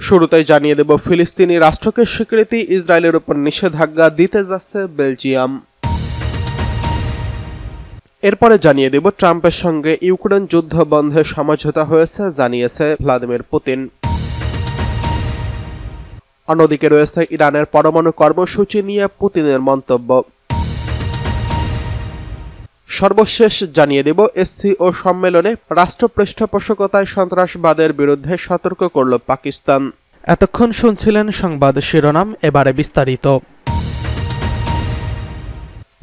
শুরুতেই জানিয়ে দেব ফিলিস্তিনি রাষ্ট্রকে স্বীকৃতি, ইসরায়েলের উপর নিষেধাজ্ঞা দিতে যাচ্ছে বেলজিয়াম। এরপরে জানিয়ে দেব ট্রাম্পের সঙ্গে ইউক্রেন যুদ্ধ বন্ধে সমঝোতা হয়েছে, জানিয়েছে ভ্লাদিমির পুতিন। অন্যদিকে রয়েছে ইরানের পরমাণু কর্মসূচি নিয়ে পুতিনের মন্তব্য। সর্বশেষ জানিয়ে দেব এসসিও সম্মেলনে রাষ্ট্র পৃষ্ঠপোষকতায় সন্ত্রাসবাদের বিরুদ্ধে সতর্ক করল পাকিস্তান। এতক্ষণ শুনছিলেন সংবাদ শিরোনাম, এবারে বিস্তারিত।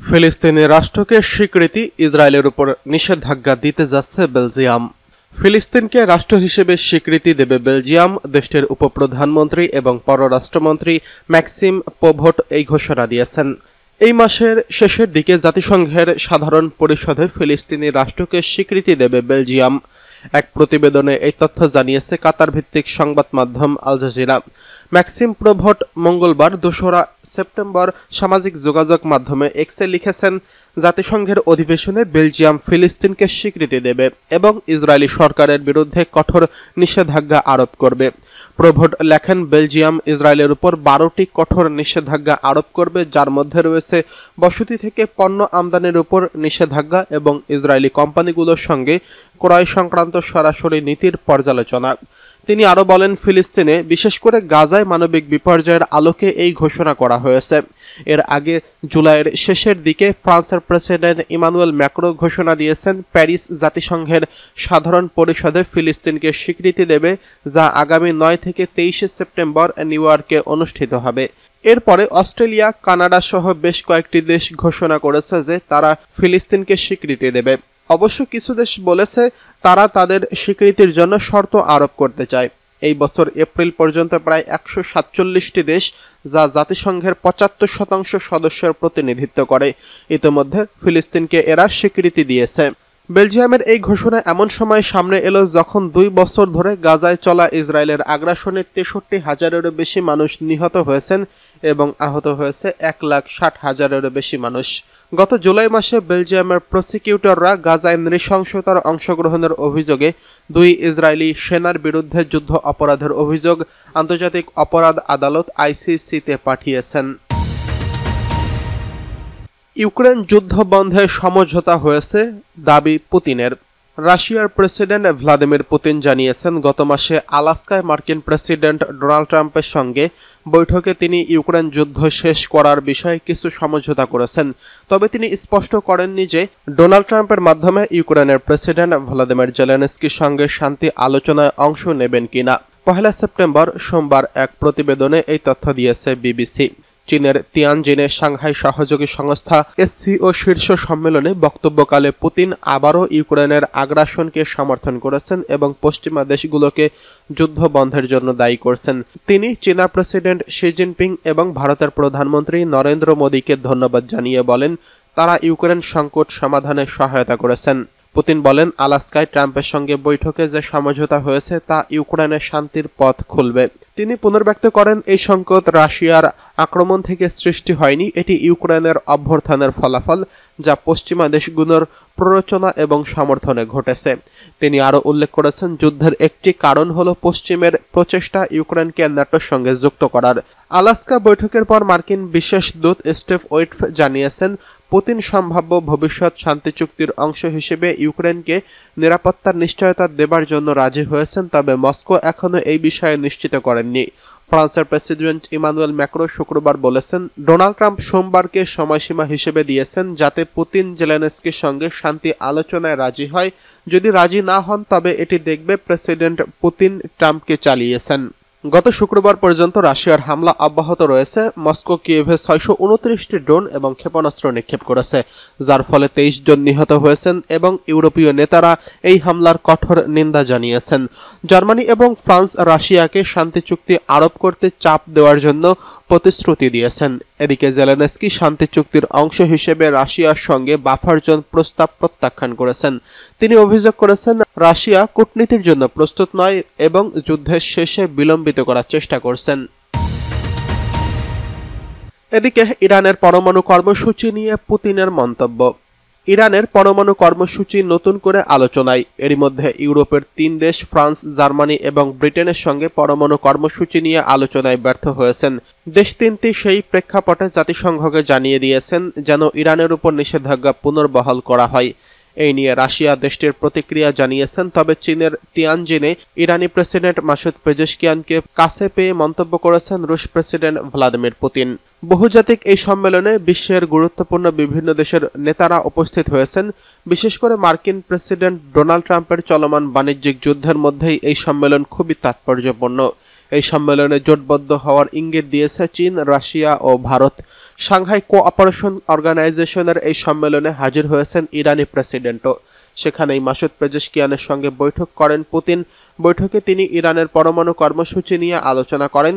ফিলিস্তিনি রাষ্ট্রকে স্বীকৃতি, ইসরায়েলের উপর নিষেধাজ্ঞা দিতে যাচ্ছে বেলজিয়াম। ফিলিস্তিনকে রাষ্ট্র হিসেবে স্বীকৃতি দেবে বেলজিয়াম। দেশটির উপপ্রধানমন্ত্রী এবং পররাষ্ট্রমন্ত্রী ম্যাক্সিম পোভট এই ঘোষণা দিয়েছেন। এই মাসের শেষের দিকে জাতিসংঘের সাধারণ পরিষদে ফিলিস্তিনি রাষ্ট্রকে স্বীকৃতি দেবে বেলজিয়াম। এক প্রতিবেদনে এই তথ্য জানিয়েছে কাতার ভিত্তিক সংবাদ মাধ্যম আল জাজিরা। ম্যাক্সিম পোভট মঙ্গলবার ২রা সেপ্টেম্বর সামাজিক যোগাযোগ মাধ্যমে এক্সে লিখেছেন, জাতিসংঘের অধিবেশনে বেলজিয়াম ফিলিস্তিনকে স্বীকৃতি দেবে এবং ইসরায়েলি সরকারের বিরুদ্ধে কঠোর নিষেধাজ্ঞা আরোপ করবে। পোভট লেখেন, বেলজিয়াম ইসরায়েলের উপর ১২টি কঠোর নিষেধাজ্ঞা আরোপ করবে, যার মধ্যে রয়েছে বসতি থেকে পণ্য আমদানির উপর নিষেধাজ্ঞা এবং ইসরায়েলি কোম্পানিগুলোর সঙ্গে ক্রয় সংক্রান্ত সরাসরি নীতির পর্যালোচনা। তিনি আরও বলেন, ফিলিস্তিনে বিশেষ করে গাজায় মানবিক বিপর্যয়ের আলোকে এই ঘোষণা করা হয়েছে। এর আগে জুলাইয়ের শেষের দিকে ফ্রান্সের প্রেসিডেন্ট ইমানুয়েল ম্যাক্রো ঘোষণা দিয়েছেন, প্যারিস জাতিসংঘের সাধারণ পরিষদে ফিলিস্তিনকে স্বীকৃতি দেবে, যা আগামী ৯ থেকে ২৩ সেপ্টেম্বর নিউ ইয়র্কে অনুষ্ঠিত হবে। এরপরে অস্ট্রেলিয়া, কানাডা সহ বেশ কয়েকটি দেশ ঘোষণা করেছে যে তারা ফিলিস্তিনকে স্বীকৃতি দেবে। অবশ্য কিছু দেশ বলেছে তারা তাদের স্বীকৃতির জন্য শর্ত আরোপ করতে চায়। এই বছর এপ্রিল পর্যন্ত প্রায় ১৪৭টি দেশ, যা জাতিসংঘের ৭৫% সদস্যের প্রতিনিধিত্ব করে, ইতিমধ্যে ফিলিস্তিনকে এরা স্বীকৃতি দিয়েছে। বেলজিয়ামের এই ঘোষণা এমন সময় সামনে এলো যখন ২ বছর ধরে গাজায় চলা ইসরায়েলের আগ্রাসনে ৬৩,০০০-এরও বেশি মানুষ নিহত হয়েছেন এবং আহত হয়েছে ১,৬০,০০০-এরও বেশি মানুষ। গত জুলাই মাসে বেলজিয়ামের প্রসিকিউটররা গাজায় নৃশংসতার অংশগ্রহণের অভিযোগে ২ ইসরায়েলি সেনার বিরুদ্ধে যুদ্ধ অপরাধের অভিযোগ আন্তর্জাতিক অপরাধ আদালত ICC-তে পাঠিয়েছেন। ইউক্রেন যুদ্ধ বন্ধে সমঝোতা হয়েছে, দাবি পুতিনের। রাশিয়ার প্রেসিডেন্ট ভ্লাদিমির পুতিন জানিয়েছেন, গত মাসে আলাস্কায় মার্কিন প্রেসিডেন্ট ডোনাল্ড ট্রাম্পের সঙ্গে বৈঠকে তিনি ইউক্রেন যুদ্ধ শেষ করার বিষয়ে কিছু সমঝোতা করেছেন। তবে তিনি স্পষ্ট করেননি যে ডোনাল্ড ট্রাম্পের মাধ্যমে ইউক্রেনের প্রেসিডেন্ট ভ্লাদিমির জেলেনস্কির সঙ্গে শান্তি আলোচনায় অংশ নেবেন কিনা। ১ সেপ্টেম্বর সোমবার এক প্রতিবেদনে এই তথ্য দিয়েছে বিবিসি। চীনের তিয়ানজিনে সাংহাই সহযোগী সংস্থা SCO শীর্ষ সম্মেলনে বক্তব্যকালে পুতিন আবারও ইউক্রেনের আগ্রাসনকে সমর্থন করেছেন এবং পশ্চিমা দেশগুলোকে যুদ্ধ বন্ধের জন্য দায়ী করছেন। তিনি চীনা প্রেসিডেন্ট শি জিনপিং এবং ভারতের প্রধানমন্ত্রী নরেন্দ্র মোদীকে ধন্যবাদ জানিয়ে বলেন, তারা ইউক্রেন সংকট সমাধানে সহায়তা করেছেন। পুতিন বলেন, আলাস্কায় ট্রাম্পের সঙ্গে বৈঠকে যে সমঝোতা হয়েছে তা ইউক্রেনের শান্তির পথ খুলবে। তিনি পুনর্ব্যক্ত করেন, এই সংকট রাশিয়ার আক্রমণ থেকে সৃষ্টি হয়নি, এটি ইউক্রেনের অভ্যুত্থানের ফলাফল, যা পশ্চিমা দেশগুলোর প্ররোচনা এবং সমর্থনে ঘটেছে। তিনি আরও উল্লেখ করেছেন, যুদ্ধের একটি কারণ হল পশ্চিমের প্রচেষ্টা ইউক্রেনকে ন্যাটোর সঙ্গে যুক্ত করার। আলাস্কা বৈঠকের পর মার্কিন বিশেষ দূত স্টিভ উইটফ জানিয়েছেন, পুতিন সম্ভাব্য ভবিষ্যৎ শান্তি চুক্তির অংশ হিসেবে ইউক্রেনকে নিরাপত্তার নিশ্চয়তা দেবার জন্য রাজি হয়েছেন, তবে মস্কো এখনও এই বিষয়ে নিশ্চিত করেননি। ফ্রান্সের প্রেসিডেন্ট ইমানুয়েল ম্যাক্রো শুক্রবার বলেছেন, ডোনাল্ড ট্রাম্প সোমবারকে সময়সীমা হিসেবে দিয়েছেন যাতে পুতিন জেলেনস্কির সঙ্গে শান্তি আলোচনায় রাজি হয়। যদি রাজি না হন তবে এটি দেখবে প্রেসিডেন্ট পুতিন ট্রাম্পকে চালিয়েছেন। গত শুক্রবার পর্যন্ত রাশিয়ার হামলা অব্যাহত রয়েছে। মস্কো কিয়েভে ৬২৯টি ড্রোন এবং ক্ষেপণাস্ত্র নিক্ষেপ করেছে, যার ফলে ২৩ জন নিহত হয়েছেন এবং ইউরোপীয় নেতারা এই হামলার কঠোর নিন্দা জানিয়েছেন। জার্মানি এবং ফ্রান্স রাশিয়াকে শান্তি চুক্তি আরোপ করতে চাপ দেওয়ার জন্য প্রতিশ্রুতি দিয়েছেন। এদিকে জেলেনস্কি শান্তি চুক্তির অংশ হিসেবে রাশিয়ার সঙ্গে বাফার জোন প্রস্তাব প্রত্যাখ্যান করেছেন। তিনি অভিযোগ করেছেন, রাশিয়া কূটনীতির জন্য প্রস্তুত নয় এবং যুদ্ধের শেষে বিলম্বিত করার চেষ্টা করছেন। এদিকে ইরানের পরমাণু কর্মসূচি নিয়ে পুতিনের মন্তব্য। ইরানের পরমাণু কর্মসূচি নতুন করে আলোচনায়। এরই মধ্যে ইউরোপের 3 দেশ ফ্রান্স, জার্মানি এবং ব্রিটেনের সঙ্গে পরমাণু কর্মসূচি নিয়ে আলোচনায় ব্যর্থ হয়েছেন। দেশ তিনটি সেই প্রেক্ষাপটে জাতিসংঘকে জানিয়ে দিয়েছেন যেন ইরানের উপর নিষেধাজ্ঞা পুনর্বহাল করা হয়। এই নিয়ে রাশিয়া দেশটির প্রতিক্রিয়া জানিয়েছেন, তবে চীনের তিয়ানজিনে ইরানি প্রেসিডেন্ট মাসুদ পেজেশকিয়ানকে কাছে পেয়ে মন্তব্য করেছেন রুশ প্রেসিডেন্ট ভ্লাদিমির পুতিন। বহুজাতিক এই সম্মেলনে বিশ্বের গুরুত্বপূর্ণ বিভিন্ন দেশের নেতারা উপস্থিত হয়েছেন। বিশেষ করে মার্কিন প্রেসিডেন্ট ডোনাল্ড ট্রাম্পের চলমান বাণিজ্যিক যুদ্ধের মধ্যেই এই সম্মেলন খুবই তাৎপর্যপূর্ণ। এই সম্মেলনে জোটবদ্ধ হওয়ার ইঙ্গিত দিয়েছে চীন, রাশিয়া ও ভারত। সাংহাই কোঅপারেশন অর্গানাইজেশনের এই সম্মেলনে হাজির হয়েছেন ইরানি প্রেসিডেন্টও। সেখানেই মাসুদ পেজেশকিয়ানের সঙ্গে বৈঠক করেন পুতিন। বৈঠকে তিনি ইরানের পরমাণু কর্মসূচি নিয়ে আলোচনা করেন।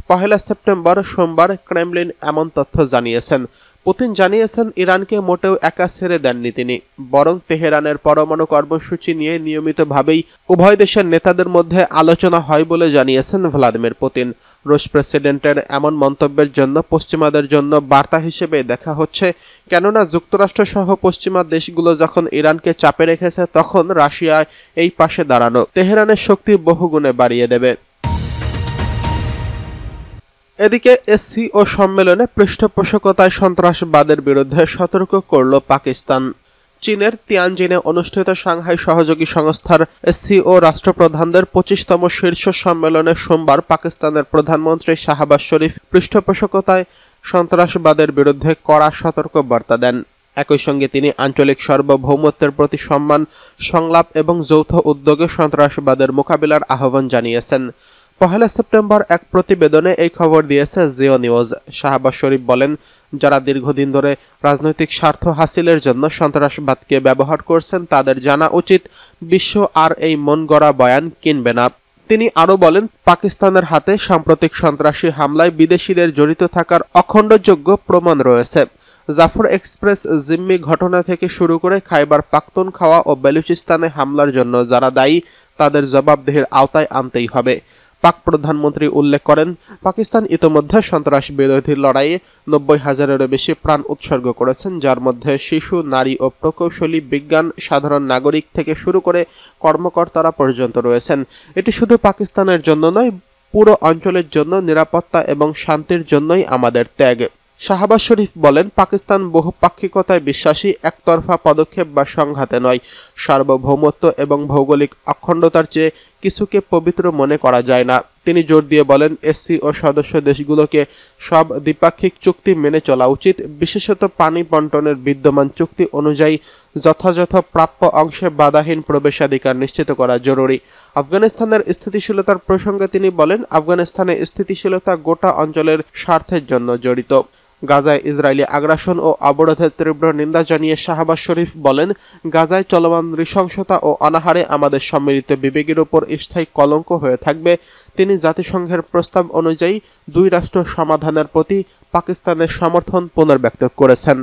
1 সেপ্টেম্বর সোমবার ক্রেমলিন এমন তথ্য জানিয়েছেন। পুতিন জানিয়েছেন, ইরানকে মোটেও একা ছেড়ে দেননি তিনি, বরং তেহরানের পরমাণু কর্মসূচি নিয়ে নিয়মিতভাবেই উভয় দেশের নেতাদের মধ্যে আলোচনা হয় বলে জানিয়েছেন ভ্লাদিমির পুতিন। রুশ প্রেসিডেন্টের এমন মন্তব্যের জন্য পশ্চিমাদের জন্য বার্তা হিসেবে দেখা হচ্ছে, কেননা যুক্তরাষ্ট্রসহ পশ্চিমা দেশগুলো যখন ইরানকে চাপে রেখেছে, তখন রাশিয়া এই পাশে দাঁড়ানো তেহরানের শক্তি বহুগুণে বাড়িয়ে দেবে। এদিকে এসসিও সম্মেলনে পৃষ্ঠপোষকতায় সন্ত্রাসবাদের বিরুদ্ধে সতর্ক করল পাকিস্তান। চীনের তিয়ানজিনে অনুষ্ঠিত সাংহাই সহযোগী সংস্থার এসসিও রাষ্ট্রপ্রধানদের 25তম শীর্ষ সম্মেলনে সোমবার পাকিস্তানের প্রধানমন্ত্রী শাহবাজ শরীফ পৃষ্ঠপোষকতায় সন্ত্রাসবাদের বিরুদ্ধে কড়া সতর্কবার্তা দেন। একই সঙ্গে তিনি আঞ্চলিক সার্বভৌমত্বের প্রতি সম্মান, সংলাপ এবং যৌথ উদ্যোগে সন্ত্রাসবাদের মোকাবিলার আহ্বান জানিয়েছেন। 1 সেপ্টেম্বর এক প্রতিবেদনে এই খবর দিয়েছে জিও নিউজ। শাহবাজ শরীফ বলেন, যারা দীর্ঘদিন ধরে রাজনৈতিক স্বার্থ হাসিলের জন্য সন্ত্রাসবাদকে ব্যবহার করছেন, তাদের জানা উচিত বিশ্ব আর এই মন গড়া বয়ান কিনবে না। তিনি আরও বলেন, পাকিস্তানের হাতে সাম্প্রতিক সন্ত্রাসী হামলায় বিদেশিদের জড়িত থাকার অখণ্ডযোগ্য প্রমাণ রয়েছে। জাফর এক্সপ্রেস জিম্মি ঘটনা থেকে শুরু করে খাইবার পাখতুনখাওয়া ও বেলুচিস্তানে হামলার জন্য যারা দায়ী, তাদের জবাবদিহির আওতায় আনতেই হবে। পাক প্রধানমন্ত্রী উল্লেখ করেন, পাকিস্তান ইতোমধ্যে সন্ত্রাস বিরোধী লড়াইয়ে 90,000-এরও বেশি প্রাণ উৎসর্গ করেছেন, যার মধ্যে শিশু, নারী ও প্রকৌশলী, বিজ্ঞান, সাধারণ নাগরিক থেকে শুরু করে কর্মকর্তারা পর্যন্ত রয়েছেন। এটি শুধু পাকিস্তানের জন্য নয়, পুরো অঞ্চলের জন্য নিরাপত্তা এবং শান্তির জন্যই আমাদের ত্যাগ। শাহবাজ শরীফ বলেন, পাকিস্তান বহুপাক্ষিকতায় বিশ্বাসী, একতরফা পদক্ষেপ বা সংঘাতে নয়। সার্বভৌমত্ব এবং ভৌগোলিক অখণ্ডতার চেয়ে কিছুকে পবিত্র মনে করা যায় না। তিনি জোর দিয়ে বলেন, এসসিও সদস্য দেশগুলোকে সব দ্বিপাক্ষিক চুক্তি মেনে চলা উচিত, বিশেষত পানি বণ্টনের বিদ্যমান চুক্তি অনুযায়ী যথাযথ প্রাপ্য অংশে বাধাহীন প্রবেশাধিকার নিশ্চিত করা জরুরি। আফগানিস্তানের স্থিতিশীলতার প্রসঙ্গে তিনি বলেন, আফগানিস্তানের স্থিতিশীলতা গোটা অঞ্চলের স্বার্থের জন্য জড়িত। গাজায় ইসরায়েলি আগ্রাসন ও অবরোধের তীব্র নিন্দা জানিয়ে শাহবাজ শরীফ বলেন, গাজায় চলমান নৃশংসতা ও অনাহারে আমাদের সম্মিলিত বিবেকের উপর স্থায়ী কলঙ্ক হয়ে থাকবে। তিনি জাতিসংঘের প্রস্তাব অনুযায়ী 2 রাষ্ট্র সমাধানের প্রতি পাকিস্তানের সমর্থন পুনর্ব্যক্ত করেছেন।